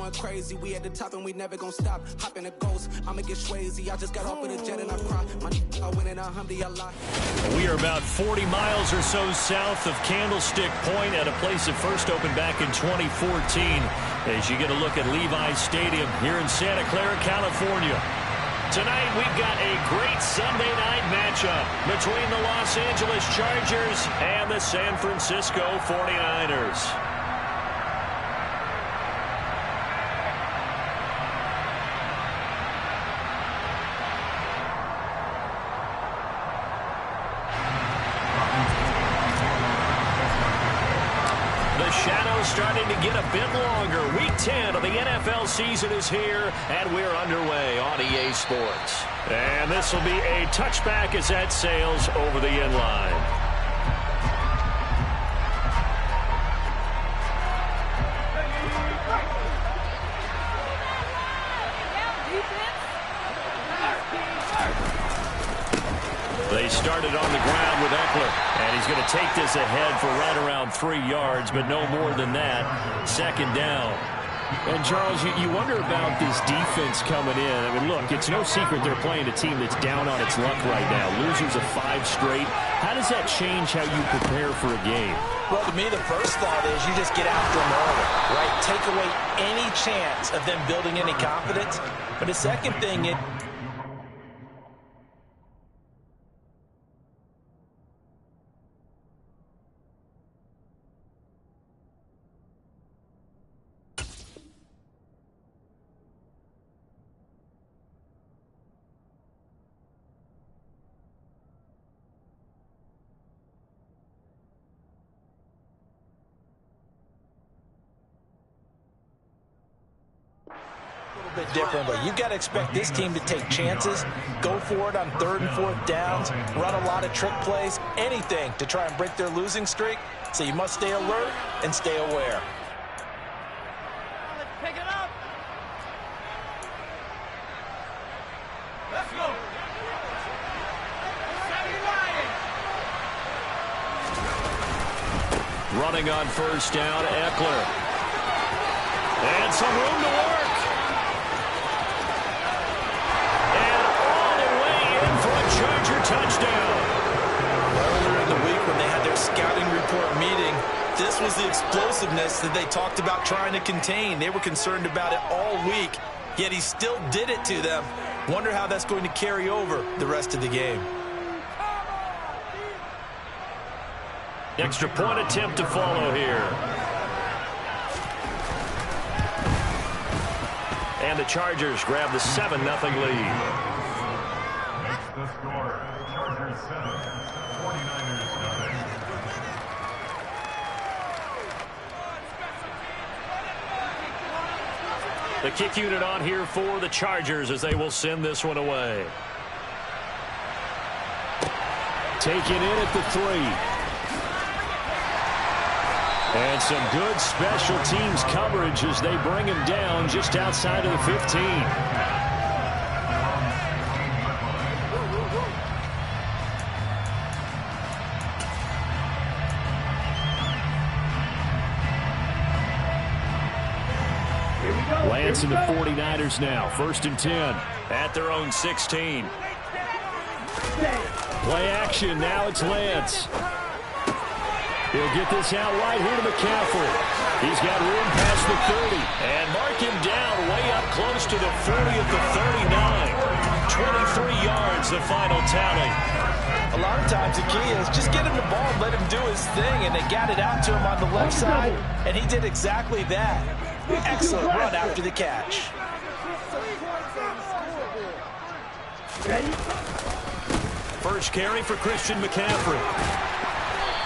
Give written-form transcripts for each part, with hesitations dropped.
going crazy. We at the top and we never gonna stop. Hop in a ghost, I'ma get Swayze. I just got off with a jet and I cry. I went in a Humvee, I lie. We are about 40 miles or so south of Candlestick Point at a place that first opened back in 2014 as you get a look at Levi's Stadium here in Santa Clara, California. Tonight we've got a great Sunday night matchup between the Los Angeles Chargers and the San Francisco 49ers. Starting to get a bit longer. Week 10 of the NFL season is here, and we're underway on EA Sports. And this will be a touchback as that sails over the end line. They started on the ground with Eckler, and he's going to take this ahead for right around 3 yards, but no more than that. Second down. And, Charles, you wonder about this defense coming in. I mean, look, it's no secret they're playing a team that's down on its luck right now. Losers of 5 straight. How does that change how you prepare for a game? Well, to me, the first thought is you just get after them early, right? Take away any chance of them building any confidence. But the second thing, bit different, but you've got to expect this team to take chances, go for it on 3rd and 4th downs, run a lot of trick plays, anything to try and break their losing streak. So you must stay alert and stay aware. Let's pick it up. Let's go. Running on first down, Eckler. And some room to work. Charger touchdown. Earlier in the week when they had their scouting report meeting, this was the explosiveness that they talked about trying to contain. They were concerned about it all week, yet he still did it to them. Wonder how that's going to carry over the rest of the game. Extra point attempt to follow here. And the Chargers grab the 7-0 lead. The score, Chargers 7, 49ers 9. The kick unit on here for the Chargers as they will send this one away. Taken in at the 3. And some good special teams coverage as they bring him down just outside of the 15. Lance and the 49ers now. 1st and 10. At their own 16. Play action. Now it's Lance. He'll get this out wide here to McCaffrey. He's got room past the 30. And mark him down way up close to the 40 at the 39. 23 yards, the final tally. A lot of times the key is just get him the ball and let him do his thing, and they got it out to him on the left side, and he did exactly that. Excellent run after the catch. First carry for Christian McCaffrey.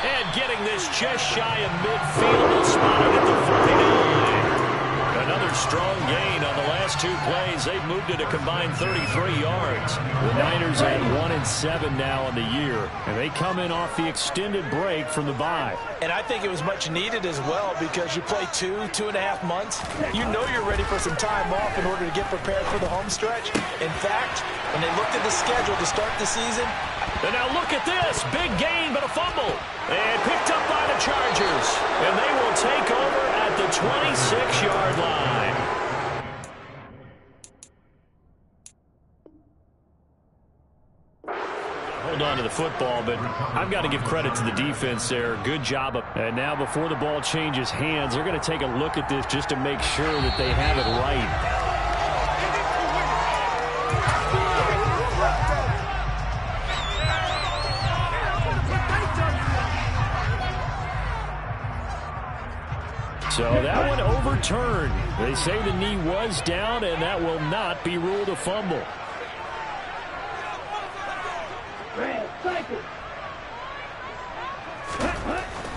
And getting this just shy of midfield, he'll spot it at the 49. Another strong gain on the last 2 plays. They've moved it a combined 33 yards. The Niners at 1-7 now on the year, and they come in off the extended break from the bye. And I think it was much needed as well because you play 2.5 months. You know you're ready for some time off in order to get prepared for the home stretch. In fact, when they looked at the schedule to start the season. And now look at this. Big gain, but a fumble. And picked up by the Chargers. And they will take over at the 26-yard line. the football, but I've got to give credit to the defense there. Good job. And now before the ball changes hands, they're going to take a look at this just to make sure that they have it right. So that one overturned. They say the knee was down, and that will not be ruled a fumble.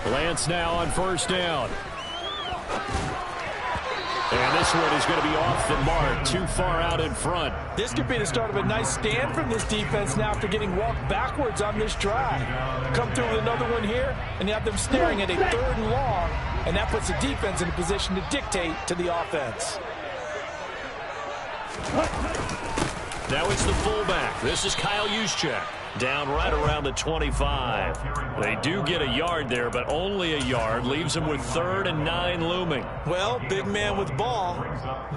Lance now on first down. And this one is going to be off the mark, too far out in front. This could be the start of a nice stand from this defense now after getting walked backwards on this drive. Come through with another one here, and you have them staring at a 3rd and long, and that puts the defense in a position to dictate to the offense. Now it's the fullback. This is Kyle Juszczyk. Down right around the 25. They do get a yard there, but only a yard. Leaves them with 3rd and 9 looming. Well, big man with ball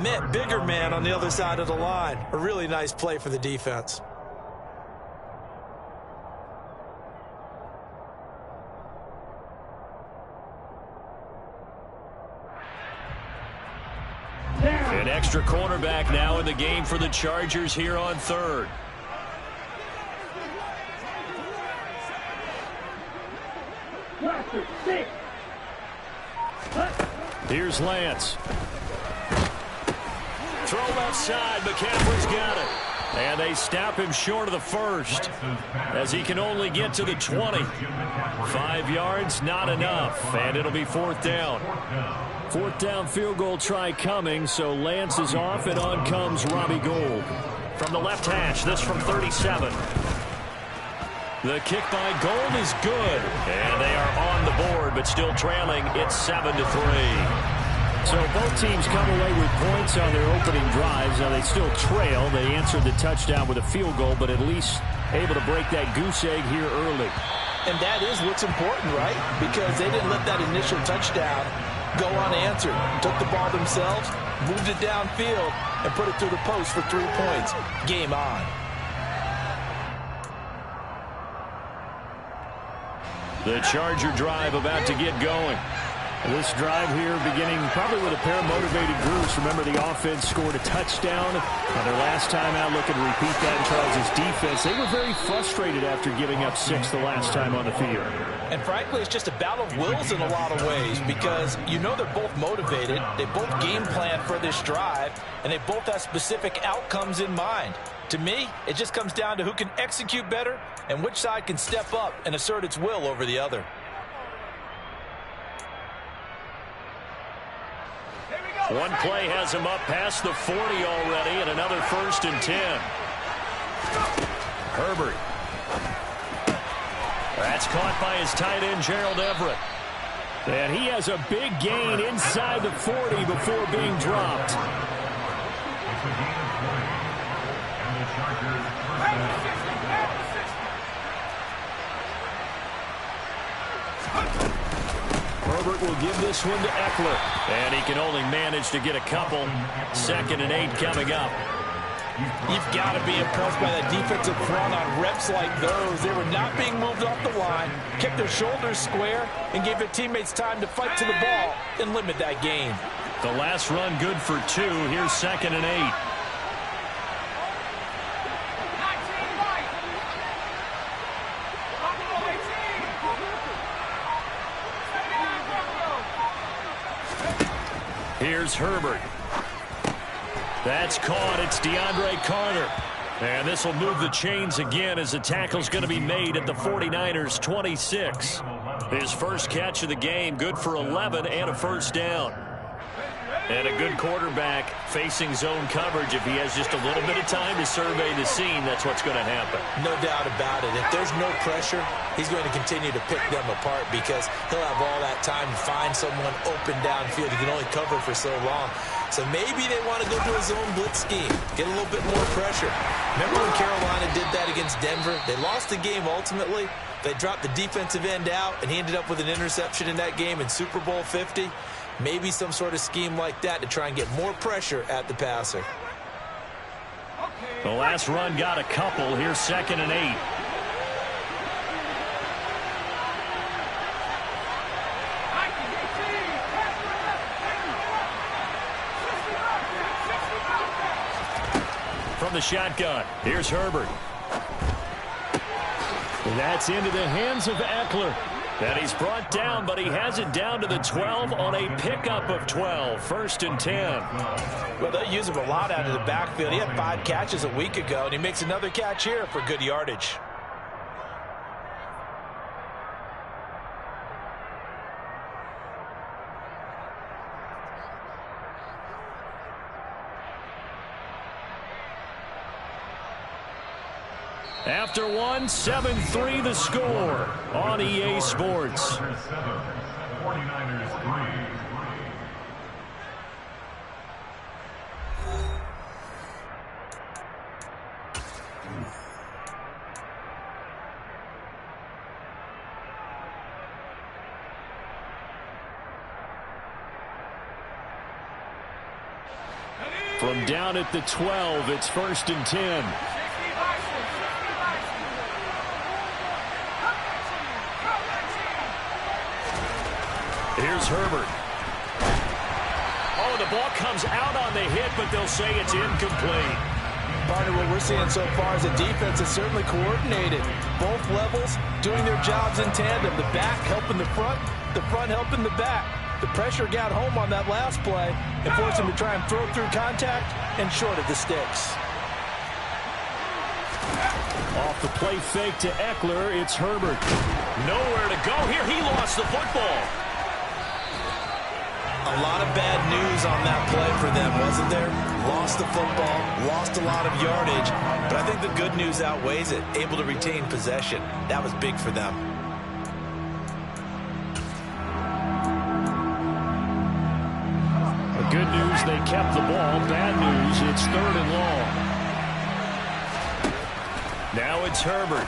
met bigger man on the other side of the line. A really nice play for the defense. An extra cornerback now in the game for the Chargers here on 3rd. Here's Lance. Throw left side. McCaffrey's got it. And they stop him short of the 1st as he can only get to the 20. 5 yards, not enough. And it'll be 4th down. 4th down field goal try coming, so Lance is off, and on comes Robbie Gould. From the left hash, this from 37. The kick by Gould is good. And they are on the board, but still trailing. It's 7-3. So both teams come away with points on their opening drives. Now they still trail. They answered the touchdown with a field goal, but at least able to break that goose egg here early. And that is what's important, right? Because they didn't let that initial touchdown go unanswered. Took the ball themselves, moved it downfield, and put it through the post for 3 points. Game on. The Charger drive about to get going. This drive here beginning probably with a pair of motivated groups. Remember, the offense scored a touchdown on their last time out. Looking to repeat that in Charles' defense. They were very frustrated after giving up 6 the last time on the field. And frankly, it's just a battle of wills in a lot of ways because you know they're both motivated. They both game plan for this drive, and they both have specific outcomes in mind. To me, it just comes down to who can execute better and which side can step up and assert its will over the other. One play has him up past the 40 already, and another 1st and 10. Herbert. That's caught by his tight end, Gerald Everett. And he has a big gain inside the 40 before being dropped. It's a gain of 20. And the Chargers first down. Herbert will give this one to Eckler. And he can only manage to get a couple. 2nd and 8 coming up. You've got to be impressed by that defensive front on reps like those. They were not being moved off the line, kept their shoulders square, and gave their teammates time to fight to the ball and limit that gain. The last run good for 2. Here's 2nd and 8. Here's Herbert. That's caught. It's DeAndre Carter. And this will move the chains again as the tackle's going to be made at the 49ers 26. His first catch of the game, good for 11 and a 1st down. And a good quarterback facing zone coverage. If he has just a little bit of time to survey the scene, that's what's going to happen. No doubt about it. If there's no pressure, he's going to continue to pick them apart because he'll have all that time to find someone open downfield. He can only cover for so long. So maybe they want to go to a zone blitz scheme, get a little bit more pressure. Remember when Carolina did that against Denver? They lost the game ultimately. They dropped the defensive end out, and he ended up with an interception in that game in Super Bowl 50. Maybe some sort of scheme like that to try and get more pressure at the passer. The last run got a couple. Here's 2nd and 8. from the shotgun. Here's Herbert. And that's into the hands of Eckler. And he's brought down, but he has it down to the 12 on a pickup of 12. 1st and 10. Well, they use him a lot out of the backfield. He had 5 catches a week ago, and he makes another catch here for good yardage. After one, 7-3 the score on EA Sports. 7, 49ers 3. From down at the 12, it's 1st and 10. Here's Herbert. Oh, the ball comes out on the hit, but they'll say it's incomplete. Partner, what we're seeing so far is the defense is certainly coordinated. Both levels doing their jobs in tandem. The back helping the front helping the back. The pressure got home on that last play and forced him to try and throw through contact and short of the sticks. Off the play fake to Eckler, it's Herbert. Nowhere to go here. He lost the football. A lot of bad news on that play for them, wasn't there? Lost the football, lost a lot of yardage, but I think the good news outweighs it. Able to retain possession. That was big for them. The good news, they kept the ball. Bad news, it's 3rd and long. Now it's Herbert.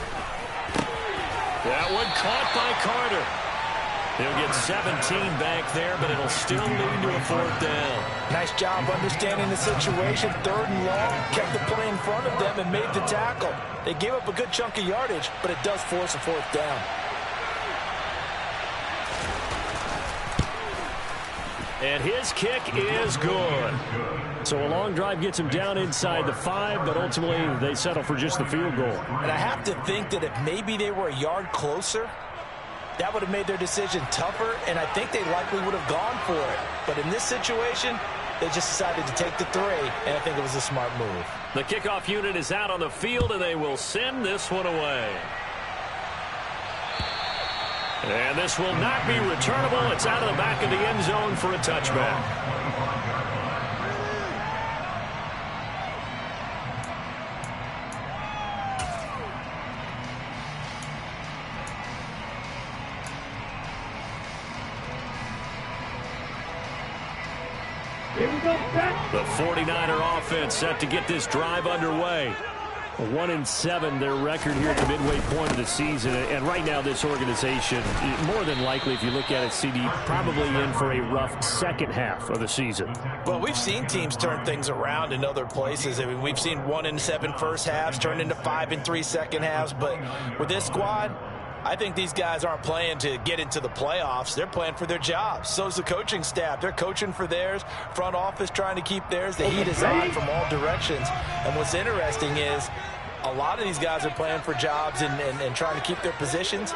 That one caught by Carter. He'll get 17 back there, but it'll still lead to a 4th down. Nice job understanding the situation. 3rd and long, kept the play in front of them and made the tackle. They gave up a good chunk of yardage, but it does force a 4th down. And his kick is good. So a long drive gets him down inside the 5, but ultimately they settle for just the field goal. And I have to think that if maybe they were a yard closer, that would have made their decision tougher, and I think they likely would have gone for it. But in this situation, they just decided to take the 3, and I think it was a smart move. The kickoff unit is out on the field, and they will send this one away. And this will not be returnable. It's out of the back of the end zone for a touchback. The 49er offense set to get this drive underway. 1-7 their record here at the midway point of the season, and right now this organization, more than likely, if you look at it, CD, probably in for a rough second half of the season. Well, we've seen teams turn things around in other places. I mean, we've seen 1-7 first halves turn into 5-3 second halves, but with this squad, I think these guys aren't playing to get into the playoffs. They're playing for their jobs. So's the coaching staff. They're coaching for theirs. Front office trying to keep theirs. The heat is on from all directions. And what's interesting is a lot of these guys are playing for jobs and trying to keep their positions.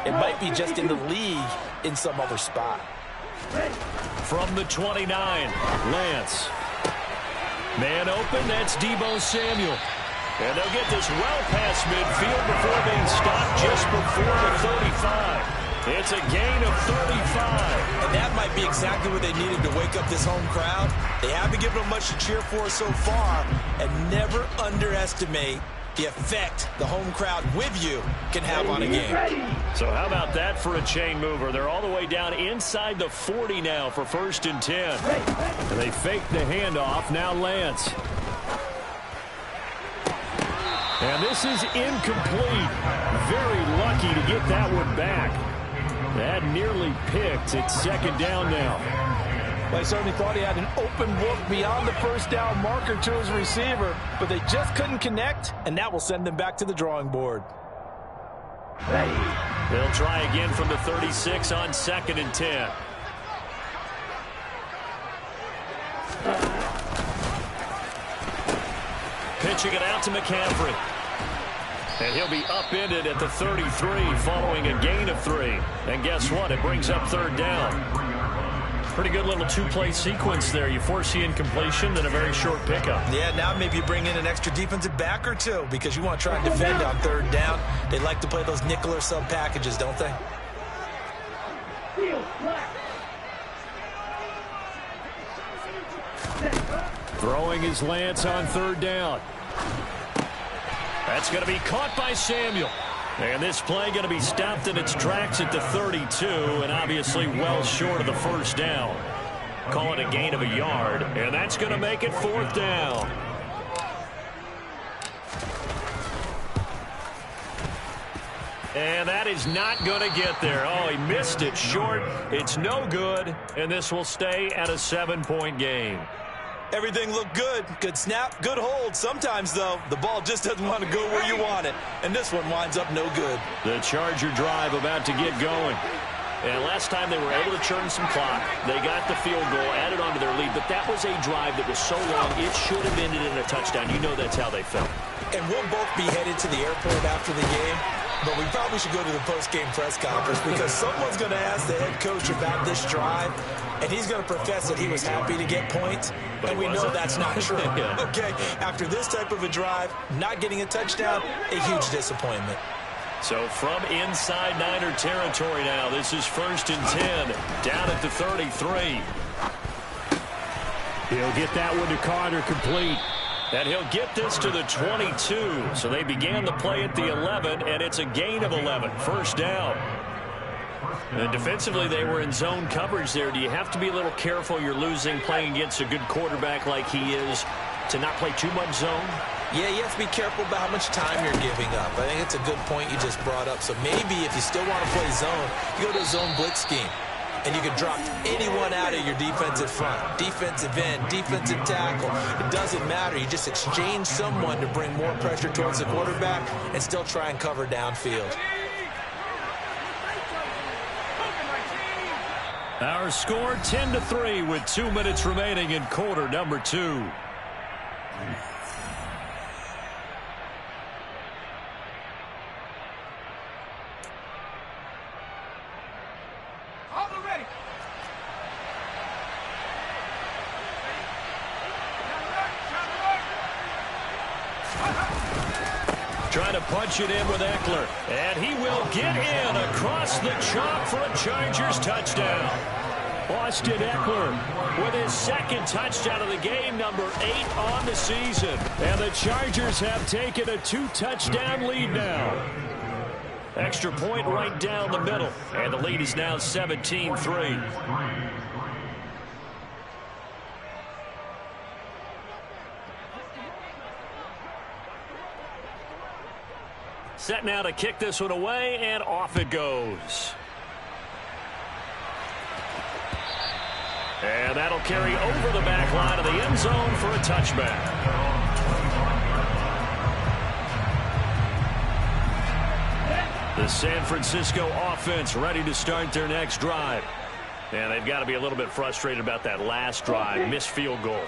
It might be just in the league in some other spot. From the 29, Lance. Man open, that's Deebo Samuel. And they'll get this well past midfield before being stopped just before the 35. It's a gain of 35. And that might be exactly what they needed to wake up this home crowd. They haven't given them much to cheer for so far. And never underestimate the effect the home crowd with you can have on a game. So how about that for a chain mover? They're all the way down inside the 40 now for 1st and 10. And they fake the handoff. Now Lance. And this is incomplete. Very lucky to get that one back. That nearly picked. It's 2nd down now. Well, I certainly thought he had an open look beyond the first down marker to his receiver, but they just couldn't connect, and that will send them back to the drawing board. They'll try again from the 36 on 2nd and 10. Pitch Pitching it out to McCaffrey. And he'll be upended at the 33 following a gain of 3. And guess what? It brings up third down. Pretty good little two-play sequence there. You force the incompletion, then a very short pickup. Yeah, now maybe you bring in an extra defensive back or two because you want to try and defend on third down. They like to play those nickel or sub packages, don't they? Throwing his Lance on third down. That's going to be caught by Samuel. And this play going to be stopped in its tracks at the 32, and obviously well short of the first down. Call it a gain of a yard, and that's going to make it fourth down. And that is not going to get there. Oh, he missed it short. It's no good, and this will stay at a 7-point game. Everything looked good. Good snap, good hold. Sometimes, though, the ball just doesn't want to go where you want it. And this one winds up no good. The Charger drive about to get going. And last time they were able to churn some clock. They got the field goal, added on to their lead. But that was a drive that was so long, it should have ended in a touchdown. You know that's how they felt. And we'll both be headed to the airport after the game. But we probably should go to the post-game press conference because someone's going to ask the head coach about this drive, and he's going to profess that he was happy to get points, and we know that's not true. Yeah. Okay, after this type of a drive, not getting a touchdown, a huge disappointment. So from inside Niner territory now, this is 1st and 10, down at the 33. He'll get that one to Carter, complete. And he'll get this to the 22. So they began the play at the 11, and it's a gain of 11. First down. And defensively, they were in zone coverage there. Do you have to be a little careful? You're losing, playing against a good quarterback like he is, to not play too much zone? Yeah, you have to be careful about how much time you're giving up. I think it's a good point you just brought up. So maybe if you still want to play zone, you go to a zone blitz scheme. And you can drop anyone out of your defensive front. Defensive end, defensive tackle. It doesn't matter. You just exchange someone to bring more pressure towards the quarterback and still try and cover downfield. Our score 10-3 with 2 minutes remaining in quarter number 2. Trying to punch it in with Eckler. And he will get in across the chalk for a Chargers touchdown. Austin Eckler With his second touchdown of the game, number 8 on the season. And the Chargers have taken a 2-touchdown lead now. Extra point right down the middle. And the lead is now 17-3. Set now to kick this one away, and off it goes. And that'll carry over the back line of the end zone for a touchback. The San Francisco offense ready to start their next drive. And they've got to be a little bit frustrated about that last drive, missed field goal.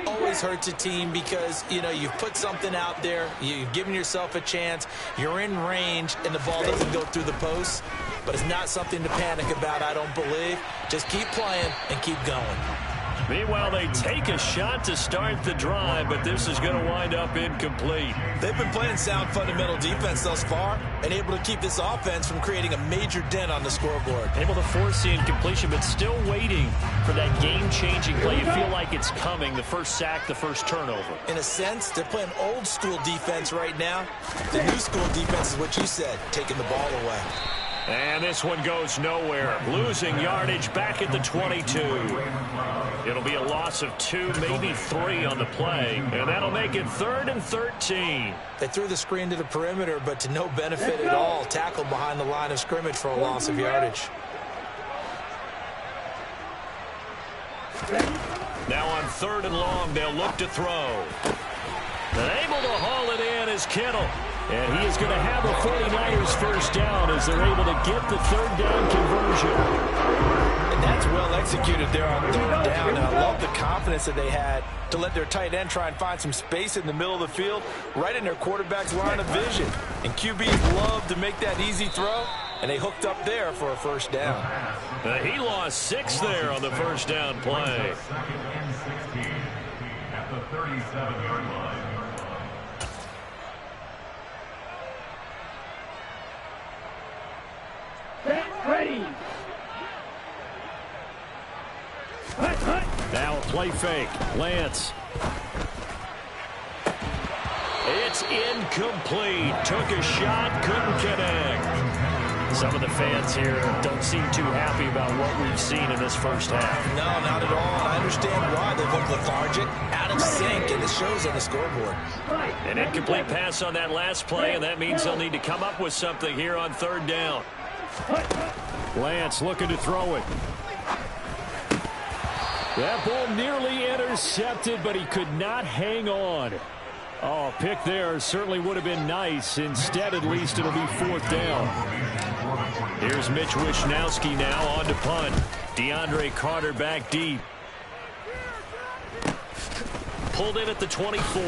Always hurts a team because, you know, you've put something out there, you've given yourself a chance, you're in range, and the ball doesn't go through the post. But it's not something to panic about, I don't believe. Just keep playing and keep going. Meanwhile, they take a shot to start the drive, but this is going to wind up incomplete. They've been playing sound fundamental defense thus far and able to keep this offense from creating a major dent on the scoreboard. Able to force the incompletion, but still waiting for that game-changing play. You feel like it's coming, the first sack, the first turnover. In a sense, they're playing old-school defense right now. The new-school defense is what you said, taking the ball away. And this one goes nowhere. Losing yardage back at the 22. It'll be a loss of 2, maybe 3 on the play. And that'll make it 3rd and 13. They threw the screen to the perimeter, but to no benefit at all. Tackled behind the line of scrimmage for a loss of yardage. Now on 3rd and long, they'll look to throw. And able to haul it in is Kittle. And he is going to have the 49ers first down as they're able to get the 3rd down conversion. And That's well executed there on third down, and I love the confidence that they had to let their tight end try and find some space in the middle of the field, right in their quarterback's line of vision. And QBs love to make that easy throw, and they hooked up there for a first down. He lost 6 there on the first down play. Second and 16 at the 37-yard line. Ready. Now a play fake. Lance. It's incomplete. Took a shot, couldn't connect. Some of the fans here don't seem too happy about what we've seen in this first half. No, not at all. And I understand why. They look lethargic, out of sync, and it shows on the scoreboard. An incomplete pass on that last play, and that means they'll need to come up with something here on third down. Lance looking to throw it. That ball nearly intercepted, but he could not hang on. Oh, pick there certainly would have been nice. Instead, at least, it'll be fourth down. Here's Mitch Wishnowski now on to punt. DeAndre Carter back deep. Pulled in at the 24.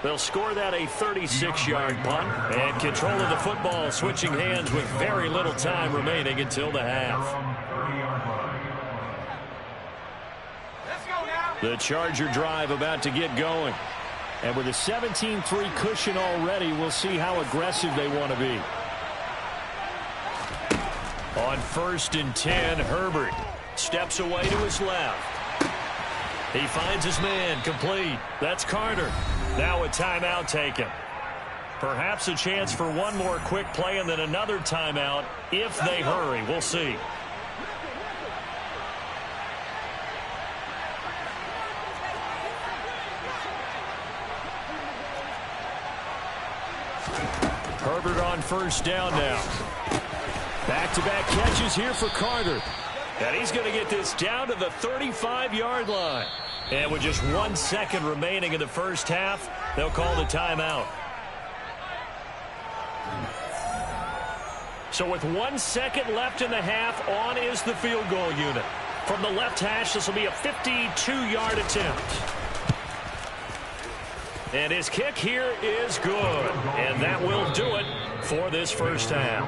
They'll score that a 36-yard punt. And control of the football switching hands with very little time remaining until the half. The Charger drive about to get going. And with a 17-3 cushion already, we'll see how aggressive they want to be. On 1st and 10, Herbert steps away to his left. He finds his man, complete. That's Carter. Now a timeout taken. Perhaps a chance for one more quick play and then another timeout if they hurry. We'll see. Herbert on first down now. Back-to-back catches here for Carter. And he's going to get this down to the 35-yard line. And with just 1 second remaining in the first half, they'll call the timeout. So with 1 second left in the half, on is the field goal unit. From the left hash, this will be a 52-yard attempt. And his kick here is good. And that will do it for this first half.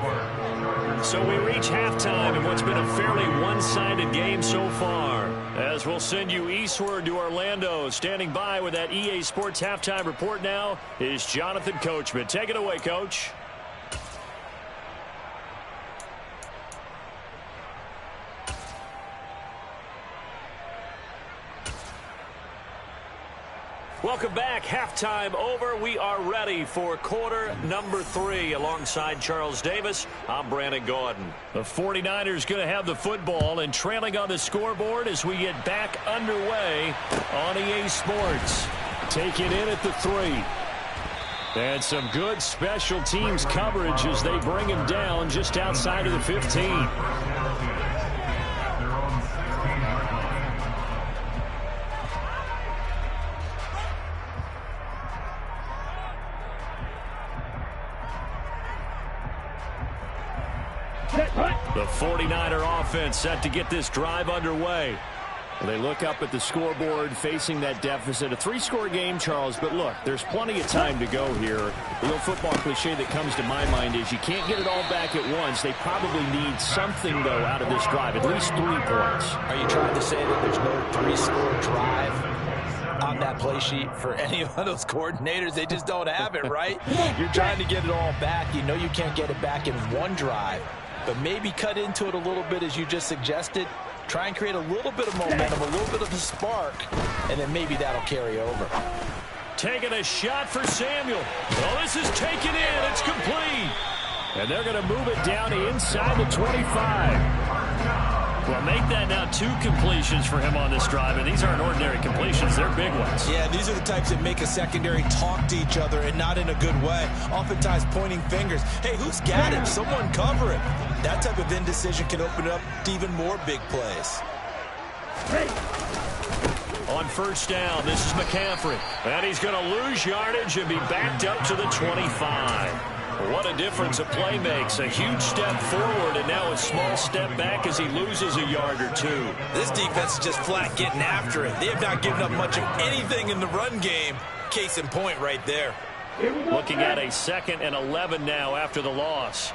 So we reach halftime in what's been a fairly one-sided game so far. As we'll send you eastward to Orlando. Standing by with that EA Sports halftime report now is Jonathan Coachman. Take it away, Coach. Welcome back. Halftime over. We are ready for quarter number 3. Alongside Charles Davis, I'm Brandon Gaudin. The 49ers going to have the football and trailing on the scoreboard as we get back underway on EA Sports. Taking in at the 3. And some good special teams coverage as they bring him down just outside of the 15. The 49er offense set to get this drive underway. Well, they look up at the scoreboard facing that deficit. A 3-score game, Charles, but look, there's plenty of time to go here. The old football cliche that comes to my mind is you can't get it all back at once. They probably need something, though, out of this drive, at least 3 points. Are you trying to say that there's no 3-score drive on that play sheet for any of those coordinators? They just don't have it, right? You're trying to get it all back. You know you can't get it back in one drive. But maybe cut into it a little bit as you just suggested. Try and create a little bit of momentum, a little bit of a spark, and then maybe that'll carry over. Taking a shot for Samuel. Well, this is taken in. It's complete. And they're going to move it down to inside the 25. Well, make that now 2 completions for him on this drive, and these aren't ordinary completions. They're big ones. Yeah, these are the types that make a secondary talk to each other and not in a good way. Oftentimes pointing fingers. Hey, who's got it? Someone cover it. That type of indecision can open it up to even more big plays. On first down, this is McCaffrey. And he's going to lose yardage and be backed up to the 25. What a difference a play makes. A huge step forward and now a small step back as he loses a yard or two. This defense is just flat getting after it. They have not given up much of anything in the run game. Case in point right there. Looking at a 2nd and 11 now after the loss.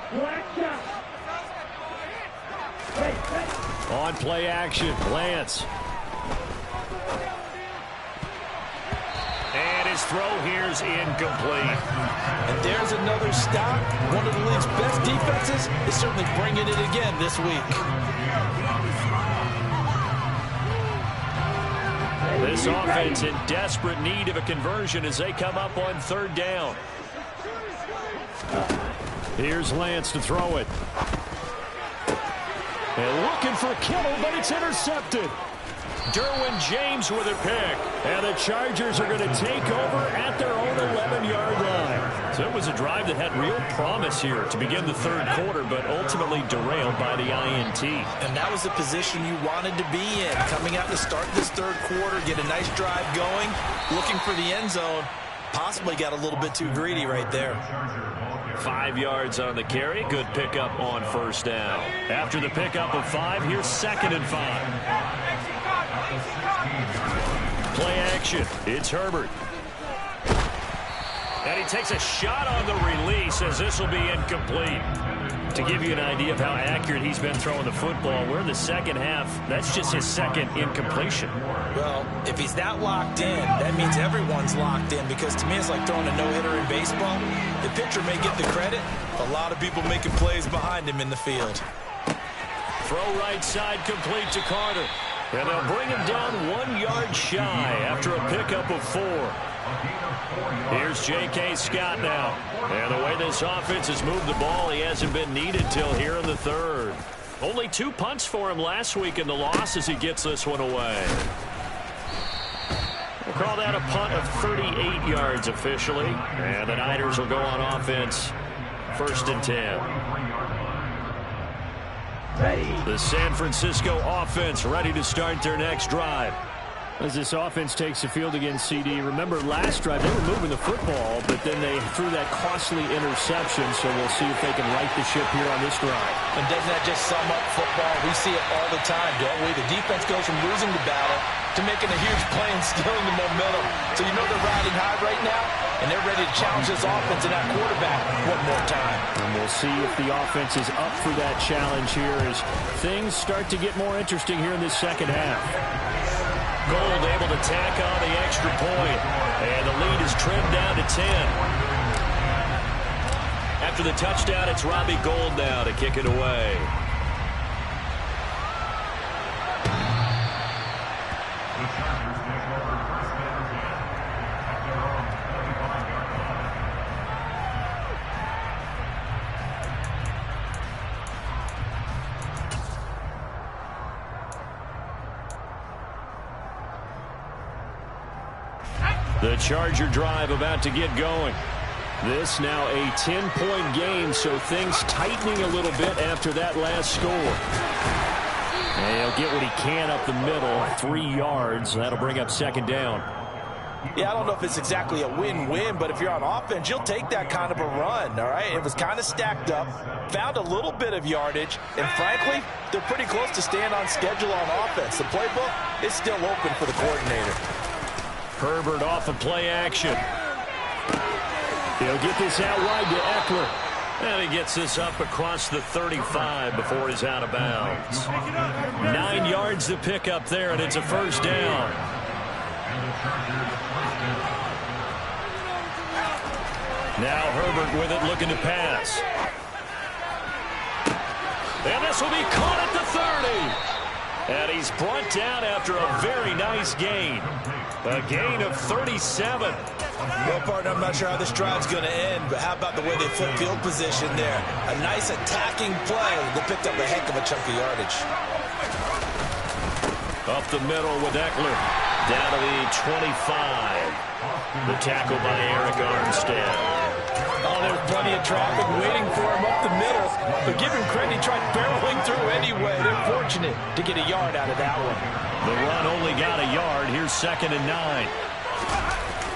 On play action, Lance. And his throw here's incomplete. And there's another stop. One of the league's best defenses is certainly bringing it again this week. This offense in desperate need of a conversion as they come up on 3rd down. Here's Lance to throw it. And looking for Kittle, but it's intercepted. Derwin James with a pick. And the Chargers are going to take over at their own 11-yard line. So it was a drive that had real promise here to begin the 3rd quarter, but ultimately derailed by the INT. And that was the position you wanted to be in. Coming out to start this 3rd quarter, get a nice drive going, looking for the end zone. Possibly got a little bit too greedy right there. 5 yards on the carry. Good pickup on 1st down. After the pickup of 5, here's 2nd and 5. Play action. It's Herbert. And he takes a shot on the release as this will be incomplete. To give you an idea of how accurate he's been throwing the football, we're in the 2nd half. That's just his 2nd incompletion. Well, if he's not locked in, that means everyone's locked in, because to me it's like throwing a no-hitter in baseball. The pitcher may get the credit. A lot of people making plays behind him in the field. Throw right side complete to Carter. And they'll bring him down 1 yard shy after a pickup of 4. Here's J.K. Scott now. And the way this offense has moved the ball, he hasn't been needed till here in the 3rd. Only 2 punts for him last week in the loss as he gets this one away. We'll call that a punt of 38 yards officially. And the Niners will go on offense 1st and 10. The San Francisco offense ready to start their next drive. As this offense takes the field against CD, remember last drive they were moving the football, but then they threw that costly interception, so we'll see if they can right the ship here on this drive. And doesn't that just sum up football? We see it all the time, don't we? The defense goes from losing the battle to making a huge play and stealing the momentum. So you know they're riding high right now, and they're ready to challenge this offense and that quarterback one more time. And we'll see if the offense is up for that challenge here as things start to get more interesting here in this 2nd half. Gold able to tack on the extra point. And the lead is trimmed down to 10. After the touchdown, it's Robbie Gould now to kick it away. The Charger drive about to get going. This now a 10-point game, so things tightening a little bit after that last score. And he'll get what he can up the middle, 3 yards. That'll bring up 2nd down. Yeah, I don't know if it's exactly a win-win, but if you're on offense, you'll take that kind of a run, all right? It was kind of stacked up, found a little bit of yardage, and frankly, they're pretty close to staying on schedule on offense. The playbook is still open for the coordinator. Herbert off of play action. He'll get this out wide to Eckler. And he gets this up across the 35 before he's out of bounds. 9 yards to pick up there, and it's a 1st down. Now Herbert with it, looking to pass. And this will be caught at the 30. And he's brought down after a very nice gain. A gain of 37. Well, partner, I'm not sure how this drive's going to end, but how about the way they flip field position there? A nice attacking play that picked up a heck of a chunk of yardage. Up the middle with Eckler. Down to the 25. The tackle by Eric Armstead. Oh, there's plenty of traffic waiting for him up the middle. But give him credit, he tried barreling through anyway. They're fortunate to get a yard out of that one. The run only got a yard. Here's 2nd and 9.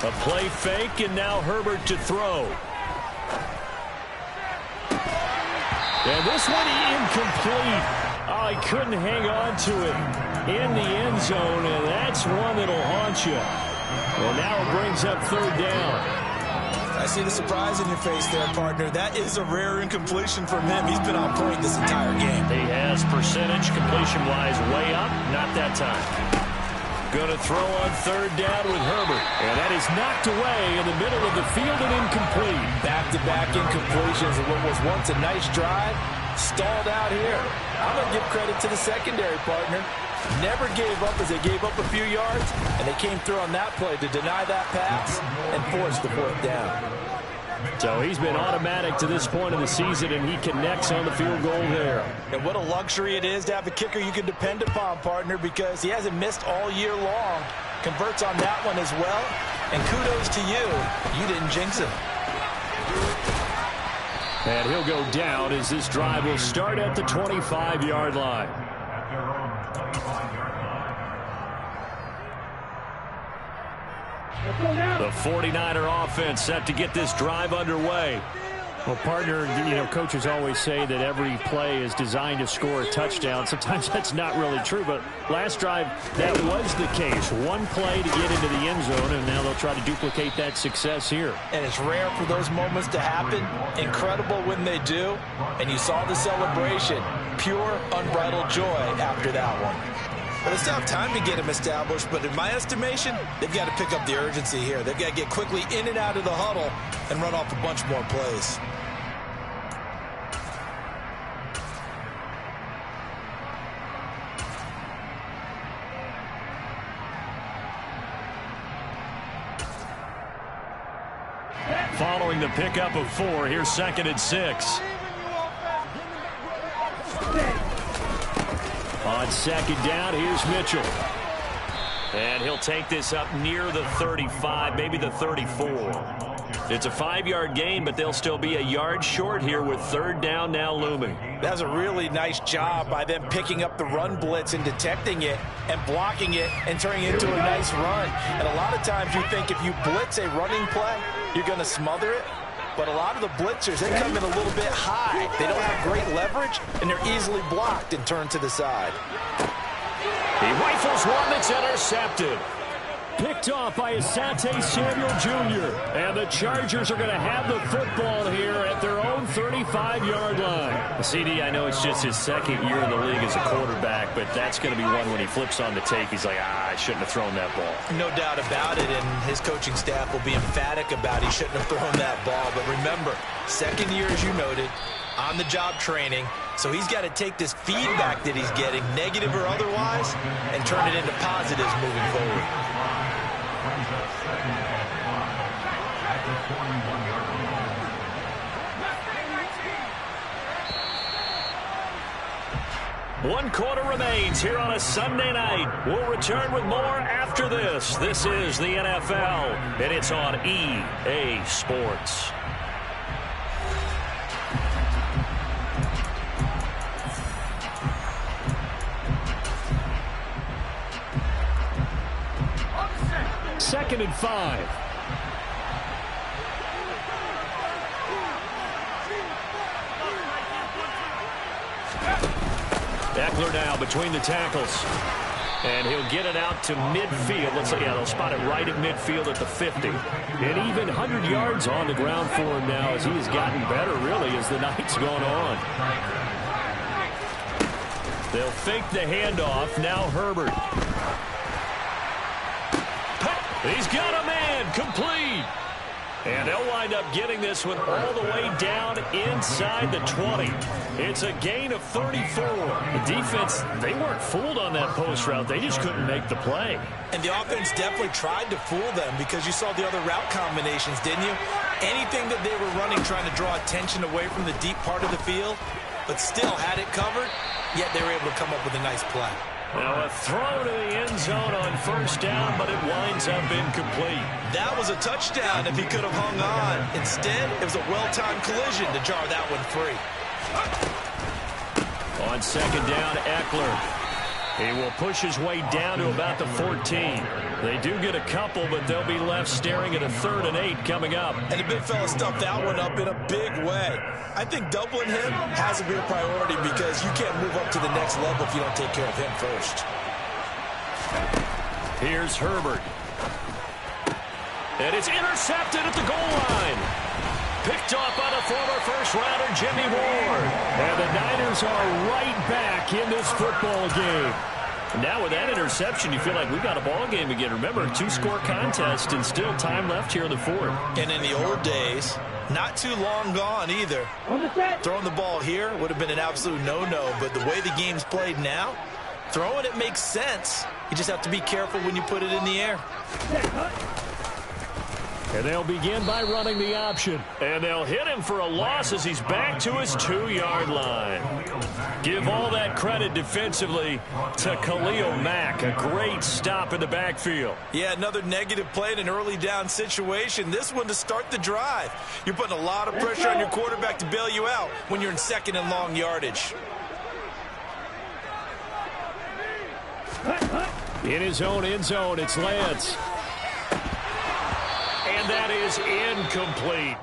A play fake, and now Herbert to throw. And this one incomplete. Oh, he couldn't hang on to it in the end zone, and that's one that'll haunt you. And now it brings up third down. I see the surprise in your face there, partner. That is a rare incompletion from him. He's been on point this entire game. He has percentage completion-wise way up. Not that time. Going to throw on third down with Herbert. And that is knocked away in the middle of the field and incomplete. Back-to-back incompletions of what was once a nice drive. Stalled out here. I'm going to give credit to the secondary, partner. Never gave up as they gave up a few yards, and they came through on that play to deny that pass and force the fourth down. So he's been automatic to this point of the season, and he connects on the field goal there. And what a luxury it is to have a kicker you can depend upon, partner, because he hasn't missed all year long. Converts on that one as well, and kudos to you. You didn't jinx him. And he'll go down as this drive will start at the 25-yard line. At their own 25-yard line. The 49er offense set to get this drive underway. Well, partner, you know, coaches always say that every play is designed to score a touchdown. Sometimes that's not really true, but last drive, that was the case. One play to get into the end zone, and now they'll try to duplicate that success here. And it's rare for those moments to happen. Incredible when they do. And you saw the celebration. Pure, unbridled joy after that one. But they still have time to get him established, but in my estimation, they've got to pick up the urgency here. They've got to get quickly in and out of the huddle and run off a bunch more plays. Following the pickup of 4, here's 2nd and 6. On 2nd down, here's Mitchell. And he'll take this up near the 35, maybe the 34. It's a 5-yard gain, but they'll still be a yard short here with 3rd down now looming. That was a really nice job by them picking up the run blitz and detecting it and blocking it and turning it into a nice run. And a lot of times you think if you blitz a running play, you're going to smother it. But a lot of the blitzers, they come in a little bit high. They don't have great leverage, and they're easily blocked and turned to the side. He rifles one that's intercepted. Picked off by Asante Samuel Jr. And the Chargers are going to have the football here at their own 35-yard line. CD, I know it's just his 2nd year in the league as a quarterback, but that's going to be one when he flips on the tape. He's like, I shouldn't have thrown that ball. No doubt about it, and his coaching staff will be emphatic about he shouldn't have thrown that ball. But remember, 2nd year, as you noted, on-the-job training. So he's got to take this feedback that he's getting, negative or otherwise, and turn it into positives moving forward. One quarter remains here on a Sunday night. We'll return with more after this. This is the NFL, and it's on EA Sports. Second and 5. Eckler now between the tackles. And he'll get it out to midfield. Let's say, yeah, they'll spot it right at midfield at the 50. And even 100 yards on the ground for him now as he has gotten better, really, as the night's gone on. They'll fake the handoff. Now Herbert. He's got a man. Complete. And they'll wind up getting this one all the way down inside the 20. It's a gain of 34. The defense, they weren't fooled on that post route. They just couldn't make the play. And the offense definitely tried to fool them because you saw the other route combinations, didn't you? Anything that they were running trying to draw attention away from the deep part of the field, but still had it covered, yet they were able to come up with a nice play. Now a throw to the end zone on 1st down, but it winds up incomplete. That was a touchdown if he could have hung on. Instead, it was a well-timed collision to jar that one free. On 2nd down, Eckler. He will push his way down to about the 14. They do get a couple, but they'll be left staring at a 3rd and 8 coming up. And the big fella stuffed that one up in a big way. I think doubling him has to be a priority because you can't move up to the next level if you don't take care of him first. Here's Herbert. And it's intercepted at the goal line. Picked off by the former first-rounder Jimmy Ward. And the Niners are right back in this football game. Now with that interception, you feel like we've got a ball game again. Remember, 2-score contest and still time left here in the 4th. And in the old days, not too long gone either. Throwing the ball here would have been an absolute no-no, but the way the game's played now, throwing it makes sense. You just have to be careful when you put it in the air. And they'll begin by running the option. And they'll hit him for a loss as he's back to his 2-yard line. Give all that credit defensively to Khalil Mack. A great stop in the backfield. Yeah, another negative play in an early down situation. This one to start the drive. You're putting a lot of pressure on your quarterback to bail you out when you're in 2nd and long yardage. In his own end zone, it's Lance. And that is incomplete.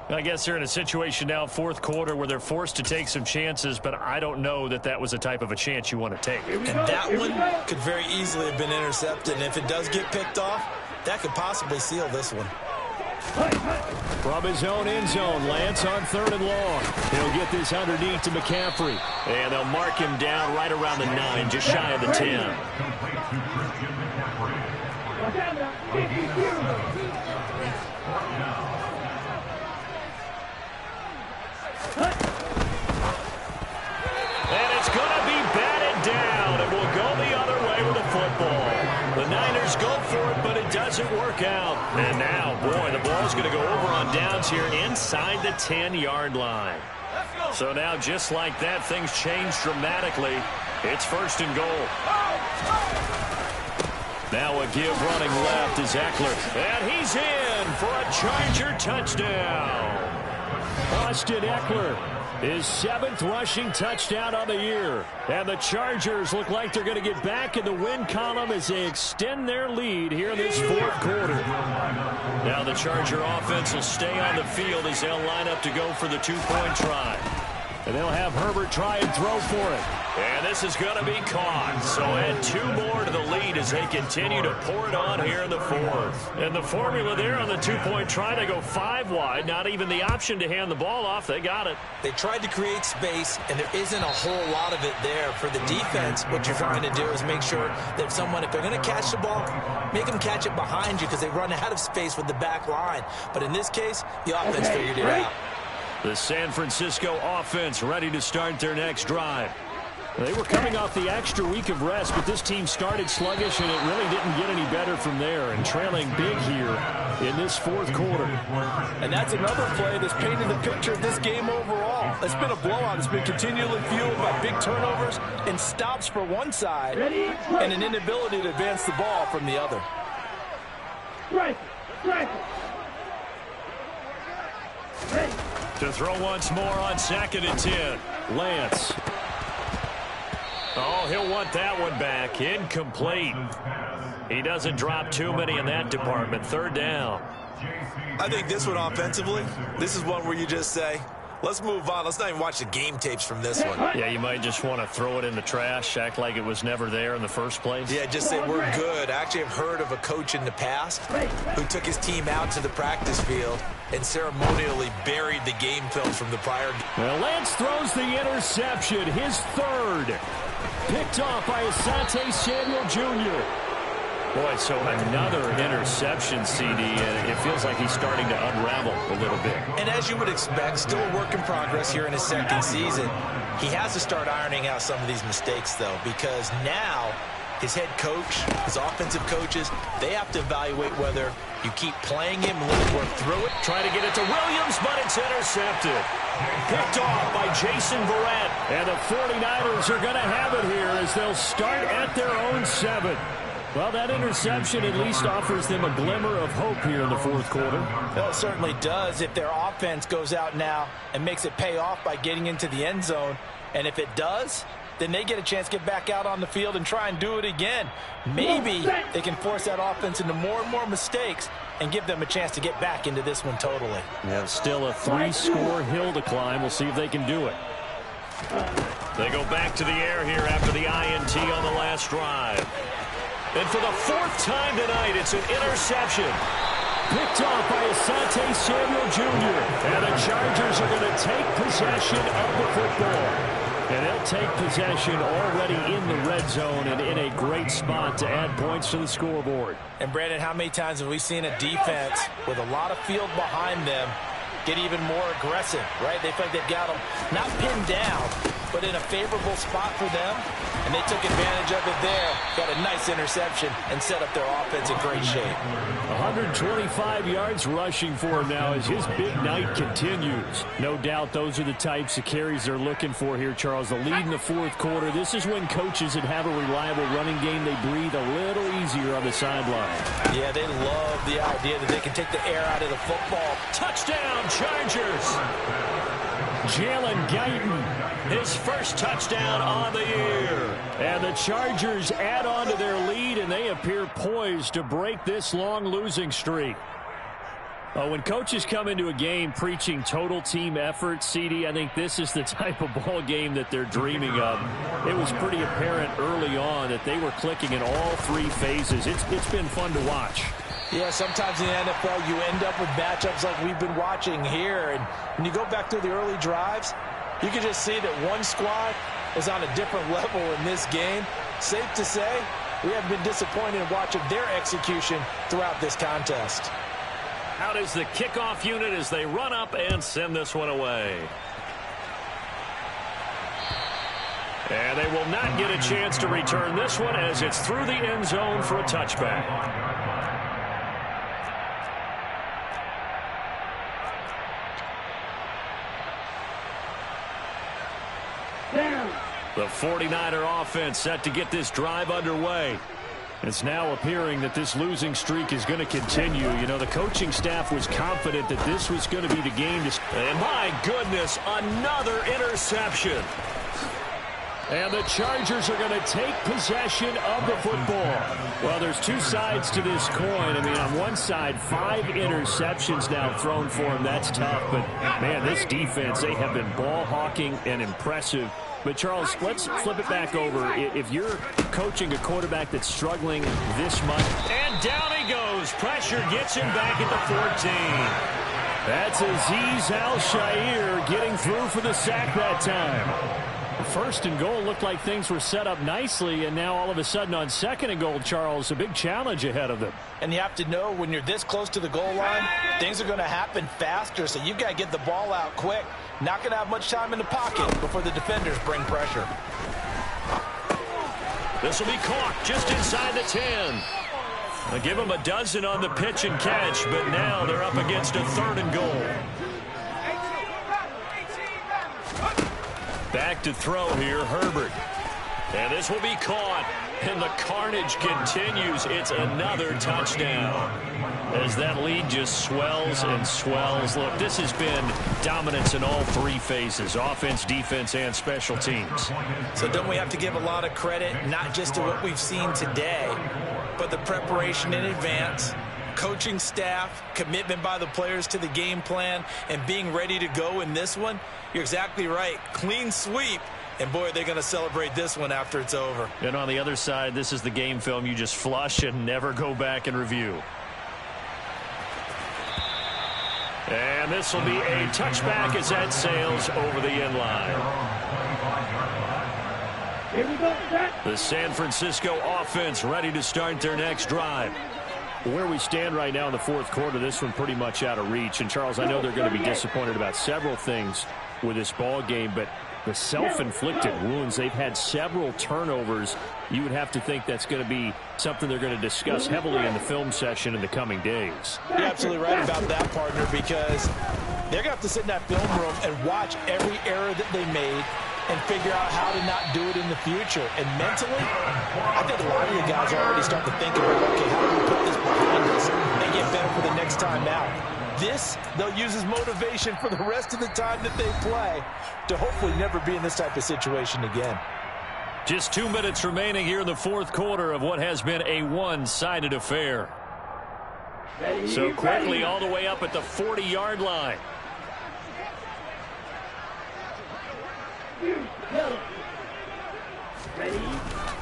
I guess they're in a situation now, 4th quarter, where they're forced to take some chances, but I don't know that that was the type of a chance you want to take. And that one could very easily have been intercepted, and if it does get picked off, that could possibly seal this one. From his own end zone, Lance on 3rd and long. He'll get this underneath to McCaffrey. And they'll mark him down right around the 9, just shy of the 10. And it's going to be batted down. It will go the other way with the football. The Niners go for it, but it doesn't work out. And now, boy, the ball's going to go over on downs here inside the 10-yard line. So now, just like that, things change dramatically. It's 1st and goal. Now a give running left is Eckler. And he's in for a Charger touchdown. Austin Eckler, his 7th rushing touchdown on the year. And the Chargers look like they're going to get back in the win column as they extend their lead here in this 4th quarter. Now the Charger offense will stay on the field as they'll line up to go for the 2-point try. And they'll have Herbert try and throw for it. And this is going to be caught. So add 2 more to the lead as they continue to pour it on here in the 4th. And the formula there on the 2-point try, they go 5 wide. Not even the option to hand the ball off. They got it. They tried to create space, and there isn't a whole lot of it there. For the defense, what you're trying to do is make sure that someone, if they're going to catch the ball, make them catch it behind you because they run out of space with the back line. But in this case, the offense figured it out. The San Francisco offense ready to start their next drive. They were coming off the extra week of rest, but this team started sluggish, and it really didn't get any better from there, and trailing big here in this 4th quarter. And that's another play that's painted the picture of this game overall. It's been a blowout. It's been continually fueled by big turnovers and stops for one side and an inability to advance the ball from the other. To throw once more on 2nd and 10. Lance. Oh, he'll want that one back. Incomplete. He doesn't drop too many in that department. 3rd down. I think this one offensively, this is one where you just say, let's move on. Let's not even watch the game tapes from this one. Yeah, you might just want to throw it in the trash, act like it was never there in the first place. Yeah, just say we're good. I actually have heard of a coach in the past who took his team out to the practice field and ceremonially buried the game film from the prior game. Well, Lance throws the interception, his 3rd. Picked off by Asante Samuel Jr. Boy, so another interception, CD, and it feels like he's starting to unravel a little bit. And as you would expect, still a work in progress here in his 2nd season. He has to start ironing out some of these mistakes, though, because now his head coach, his offensive coaches, they have to evaluate whether you keep playing him and let him work through it. Trying to get it to Williams, but it's intercepted. Picked off by Jason Verrett. And the 49ers are going to have it here as they'll start at their own 7. Well, that interception at least offers them a glimmer of hope here in the 4th quarter. Well, it certainly does if their offense goes out now and makes it pay off by getting into the end zone. And if it does, then they get a chance to get back out on the field and try and do it again. Maybe they can force that offense into more and more mistakes and give them a chance to get back into this one totally. Yeah, still a 3-score hill to climb. We'll see if they can do it. They go back to the air here after the INT on the last drive. And for the 4th time tonight, it's an interception. Picked off by Asante Samuel Jr. And the Chargers are going to take possession of the football. And they'll take possession already in the red zone and in a great spot to add points to the scoreboard. And, Brandon, how many times have we seen a defense with a lot of field behind them get even more aggressive, right? They feel like they've got them not pinned down, but in a favorable spot for them, and they took advantage of it there. Got a nice interception and set up their offense in great shape. 125 yards rushing for him now as his big night continues. No doubt those are the types of carries they're looking for here, Charles. The lead in the 4th quarter. This is when coaches that have a reliable running game, they breathe a little easier on the sideline. Yeah, they love the idea that they can take the air out of the football. Touchdown, Chargers! Jalen Guyton, his first touchdown on the year. And the Chargers add on to their lead, and they appear poised to break this long losing streak. When coaches come into a game preaching total team effort, CD, I think this is the type of ball game that they're dreaming of. It was pretty apparent early on that they were clicking in all 3 phases. It's been fun to watch. Yeah, sometimes in the NFL you end up with matchups like we've been watching here. And when you go back to the early drives, you can just see that one squad is on a different level in this game. Safe to say, we haven't been disappointed in watching their execution throughout this contest. Out is the kickoff unit as they run up and send this one away. And they will not get a chance to return this one as it's through the end zone for a touchback. The 49er offense set to get this drive underway. It's now appearing that this losing streak is going to continue. You know, the coaching staff was confident that this was going to be the game. And my goodness, another interception. And the Chargers are going to take possession of the football. Well, there's 2 sides to this coin. I mean, on one side, 5 interceptions now thrown for him. That's tough. But, man, this defense, they have been ball hawking and impressive. But, Charles, let's flip it back over. If you're coaching a quarterback that's struggling this much. And down he goes. Pressure gets him back at the 14. That's Azeez Al-Shaair getting through for the sack that time. First and goal looked like things were set up nicely, and now all of a sudden on 2nd and goal, Charles, a big challenge ahead of them. And you have to know when you're this close to the goal line, things are going to happen faster, so you've got to get the ball out quick. Not going to have much time in the pocket before the defenders bring pressure. This will be caught just inside the 10. They'll give them a dozen on the pitch and catch, but now they're up against a 3rd and goal. Back to throw here, Herbert. And this will be caught. And the carnage continues. It's another touchdown. As that lead just swells and swells. Look, this has been dominance in all 3 phases. Offense, defense, and special teams. So don't we have to give a lot of credit, not just to what we've seen today, but the preparation in advance, coaching staff, commitment by the players to the game plan, and being ready to go in this one? You're exactly right. Clean sweep. And, boy, they're going to celebrate this one after it's over. And on the other side, this is the game film you just flush and never go back and review. And this will be a touchback as that sails over the end line. The San Francisco offense ready to start their next drive. Where we stand right now in the 4th quarter, this one pretty much out of reach. And, Charles, I know they're going to be disappointed about several things with this ball game, but the self-inflicted wounds, they've had several turnovers. You would have to think that's going to be something they're going to discuss heavily in the film session in the coming days. You're absolutely right about that, partner, because they're going to have to sit in that film room and watch every error that they made and figure out how to not do it in the future. And mentally, I think a lot of the guys are already starting to think about, okay, how do we put this behind us and get better for the next time out? This, they'll use as motivation for the rest of the time that they play to hopefully never be in this type of situation again. Just 2 minutes remaining here in the fourth quarter of what has been a one-sided affair. So quickly all the way up at the 40-yard line.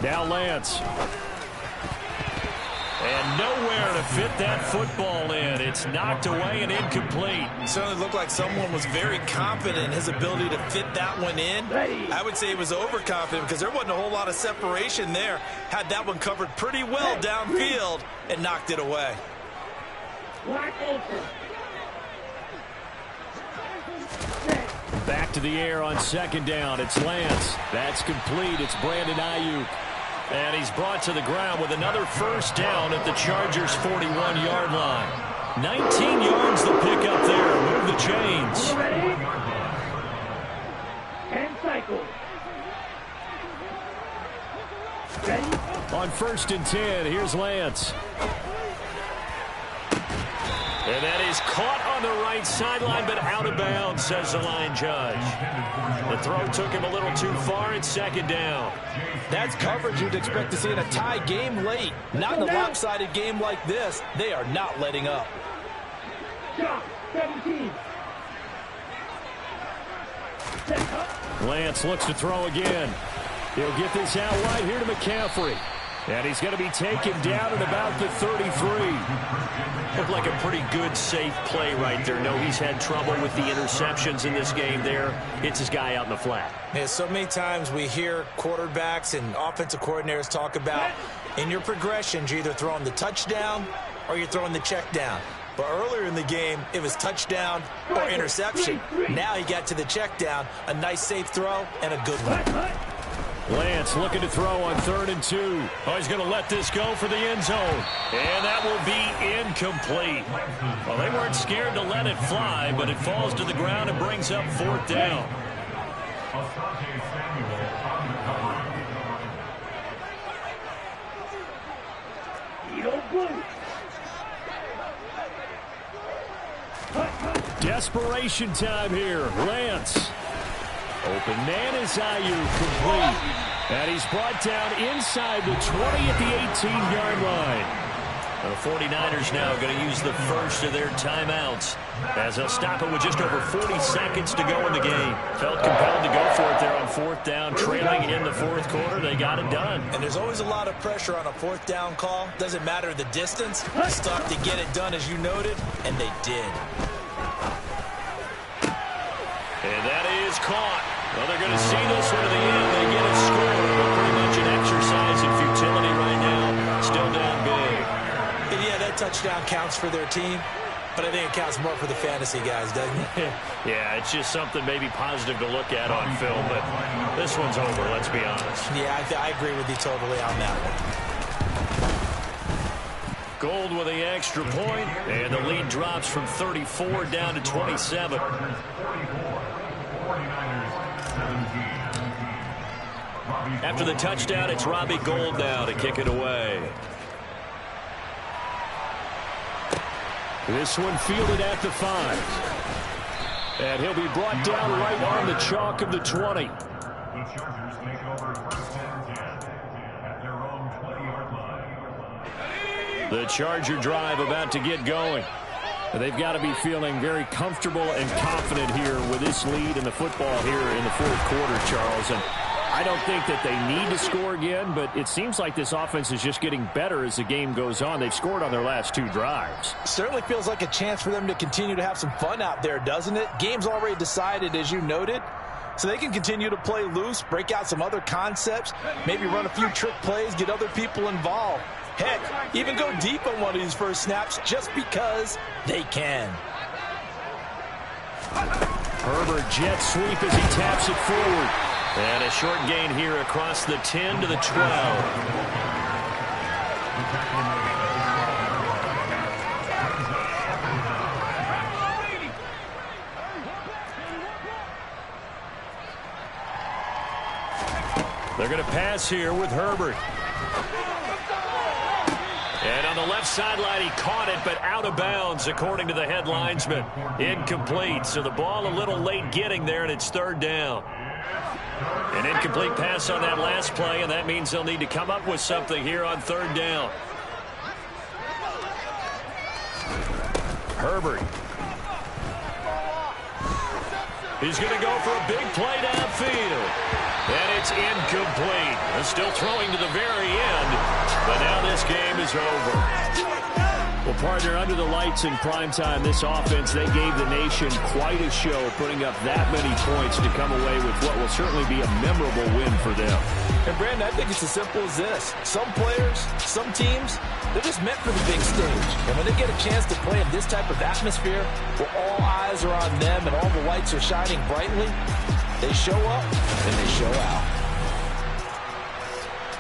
Now Lance. And nowhere to fit that football in. It's knocked away and incomplete. It certainly looked like someone was very confident in his ability to fit that one in. I would say he was overconfident because there wasn't a whole lot of separation there. Had that one covered pretty well downfield and knocked it away. Back to the air on second down. It's Lance. That's complete. It's Brandon Ayuk. And he's brought to the ground with another first down at the Chargers' 41-yard line. 19 yards the pick up there. Move the chains. 10 cycles. On 1st and 10, here's Lance. And that is caught on the right sideline, but out of bounds, says the line judge. The throw took him a little too far. It's second down. That's coverage you'd expect to see in a tie game late. Not in a lopsided game like this. They are not letting up. 17. Lance looks to throw again. He'll get this out wide here to McCaffrey. And he's going to be taken down at about the 33. Looked like a pretty good, safe play right there. No, he's had trouble with the interceptions in this game there. Hits his guy out in the flat. Yeah, so many times we hear quarterbacks and offensive coordinators talk about in your progressions, you're either throwing the touchdown or you're throwing the check down. But earlier in the game, it was touchdown or interception. Now he got to the check down, a nice safe throw and a good one. Lance looking to throw on 3rd and 2. Oh, he's going to let this go for the end zone. And that will be incomplete. Well, they weren't scared to let it fly, but it falls to the ground and brings up 4th down. Desperation time here. Lance. Open man is Ayuk, complete. And he's brought down inside the 20 at the 18-yard line. The 49ers now going to use the first of their timeouts as they'll stop it with just over 40 seconds to go in the game. Felt compelled to go for it there on 4th down, trailing in the 4th quarter. They got it done. And there's always a lot of pressure on a 4th down call. Doesn't matter the distance. Stuck to get it done, as you noted, and they did. And that is caught. Well, they're going to see this one to the end. They get a score, but pretty much an exercise in futility right now. Still down big. And yeah, that touchdown counts for their team, but I think it counts more for the fantasy guys, doesn't it? Yeah, it's just something maybe positive to look at on film, but this one's over, let's be honest. Yeah, I agree with you totally on that one. Gold with the extra point, and the lead drops from 34 down to 27. After the touchdown, it's Robbie Gould now to kick it away. This one fielded at the 5. And he'll be brought down right on the chalk of the 20. The Chargers take over 1st and 10 at their own 20-yard line. The Charger drive about to get going. They've got to be feeling very comfortable and confident here with this lead in the football here in the 4th quarter, Charles. And I don't think that they need to score again, but it seems like this offense is just getting better as the game goes on. They've scored on their last 2 drives. Certainly feels like a chance for them to continue to have some fun out there, doesn't it? Game's already decided, as you noted. So they can continue to play loose, break out some other concepts, maybe run a few trick plays, get other people involved. Heck, even go deep on one of these first snaps just because they can. Herbert jet sweep as he taps it forward. And a short gain here across the 10 to the 12. They're going to pass here with Herbert. And on the left sideline, he caught it, but out of bounds, according to the head linesman. Incomplete, so the ball a little late getting there, and it's 3rd down. An incomplete pass on that last play, and that means they'll need to come up with something here on third down. Herbert. He's going to go for a big play downfield. And it's incomplete. They're still throwing to the very end, but now this game is over. Well, partner, under the lights in primetime, this offense, they gave the nation quite a show, putting up that many points to come away with what will certainly be a memorable win for them. And, Brandon, I think it's as simple as this. Some players, some teams, they're just meant for the big stage. And when they get a chance to play in this type of atmosphere where all eyes are on them and all the lights are shining brightly, they show up and they show out.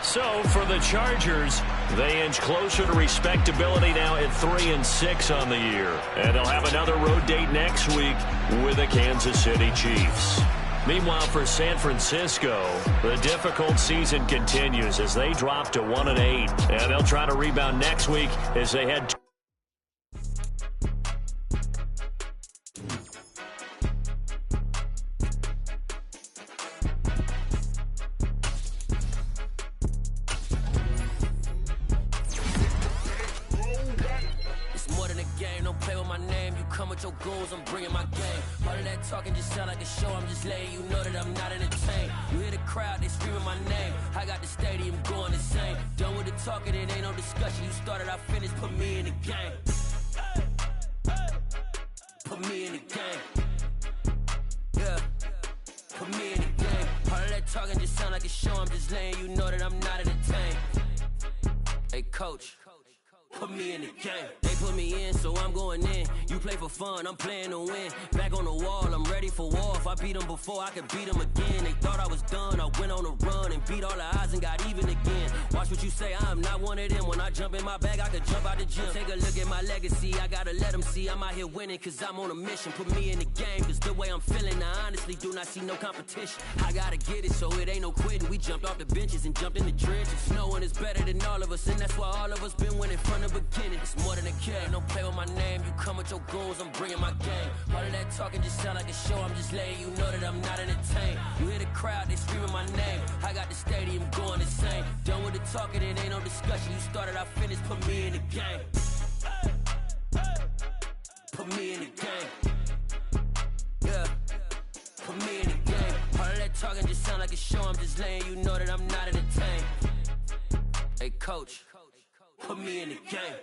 So for the Chargers, they inch closer to respectability now at 3-6 on the year. And they'll have another road date next week with the Kansas City Chiefs. Meanwhile, for San Francisco, the difficult season continues as they drop to 1-8. And they'll try to rebound next week as they head your goals, I'm bringing my game. All of that talking just sound like a show. I'm just letting you know that I'm not entertained. You hear the crowd, they screaming my name. I got the stadium going insane. Done with the talking, it ain't no discussion. You started, I finished, put me in the game. Put me in the game. Yeah. Put me in the game. All of that talking just sound like a show. I'm just letting you know that I'm not entertained. Hey, coach. Put me in the game. They put me in, so I'm going in. You play for fun, I'm playing to win. Back on the wall, I'm ready for war. If I beat them before, I could beat them again. They thought I was done, I went on a run and beat all the odds and got even again. Watch what you say, I'm not one of them. When I jump in my bag, I could jump out the gym. Take a look at my legacy, I gotta let them see I'm out here winning, cause I'm on a mission. Put me in the game, cause the way I'm feeling, I honestly do not see no competition. I gotta get it, so it ain't no quitting. We jumped off the benches and jumped in the trenches. No one is better than all of us, and that's why all of us been winning from the beginning. It's more than a game, don't play with my name. You come with your goals, I'm bringing my game. All of that talking just sound like a show. I'm just letting you know that I'm not entertained. You hear the crowd, they screaming my name. I got the stadium going insane. Done with the talking, it ain't no discussion. You started, I finished, put me in the game. Put me in the game. Yeah. Put me in the game. All of that talking just sound like a show. I'm just letting you know that I'm not entertained. Hey, coach. Put me in the game.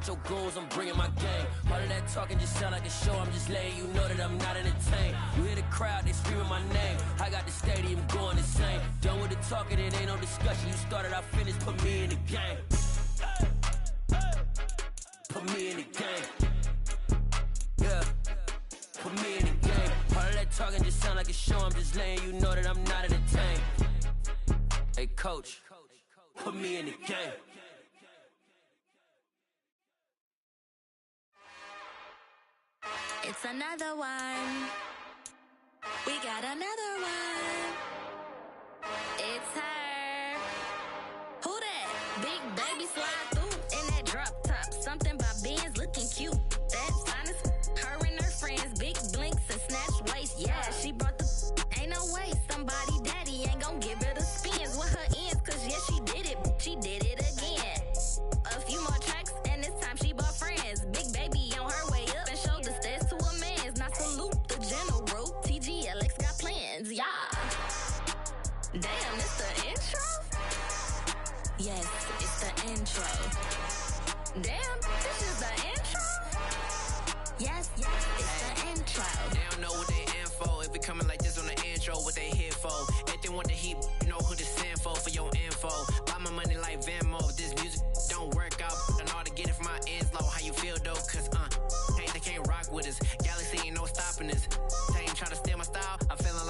Your goals, I'm bringing my game. All of that talking just sound like a show. I'm just letting you know that I'm not entertained. You hear the crowd, they screaming my name. I got the stadium going insane. Done with the talking, it ain't no discussion. You started, I finished, put me in the game. Put me in the game. Yeah. Put me in the game. All of that talking just sound like a show. I'm just letting you know that I'm not entertained. Hey, coach. Put me in the game. It's another one. We got another one. It's her. Who that? Big baby slide through in that drop top. Something by Benz looking cute. That's honest. Her and her friends, big blinks and snatch waist. Yeah, she brought the ain't no way. Somebody daddy ain't gon' give her the spins with her ends. Cause yeah, she did it. She did it again. A few more tracks and this time she bought friends. Big baby on her way up and showed the stairs to a man's. Now salute the general. TGLX got plans, yeah. Damn, it's the intro? Yes, it's the intro. Damn, this is the intro? Yes, it's the intro. They don't know what they in for. If we coming like this on the intro, what they here for? If they want the heat, you know who to send for your info. Buy my money like Venmo. If this music don't work out, I know how to get it from my ends low. How you feel though? Cause they can't rock with us. Galaxy ain't no stopping us. They ain't trying to steal my style. I'm feeling like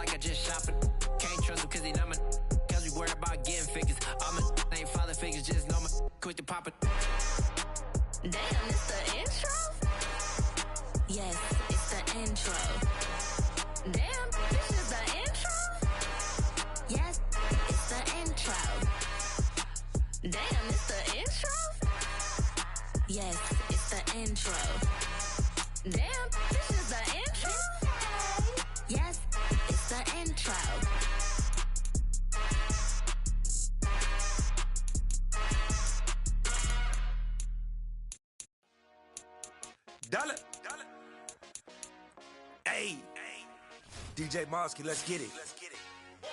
stop getting figures. All my ain't father figures, just know my quick to pop it. Damn, it's the intro? Yes, it's the intro. Damn, this is the intro? Yes, it's the intro. Damn, it's the intro? Yes, it's the intro. Damn, this is the intro? Yes, it's the intro. Dollar. Hey. DJ Mosky, let's get it.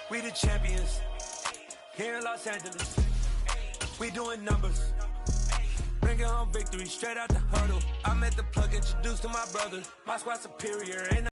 We the champions here in Los Angeles. We doing numbers. Bringing home victory straight out the huddle. I'm at the plug, introduced to my brother. My squad superior. Ain't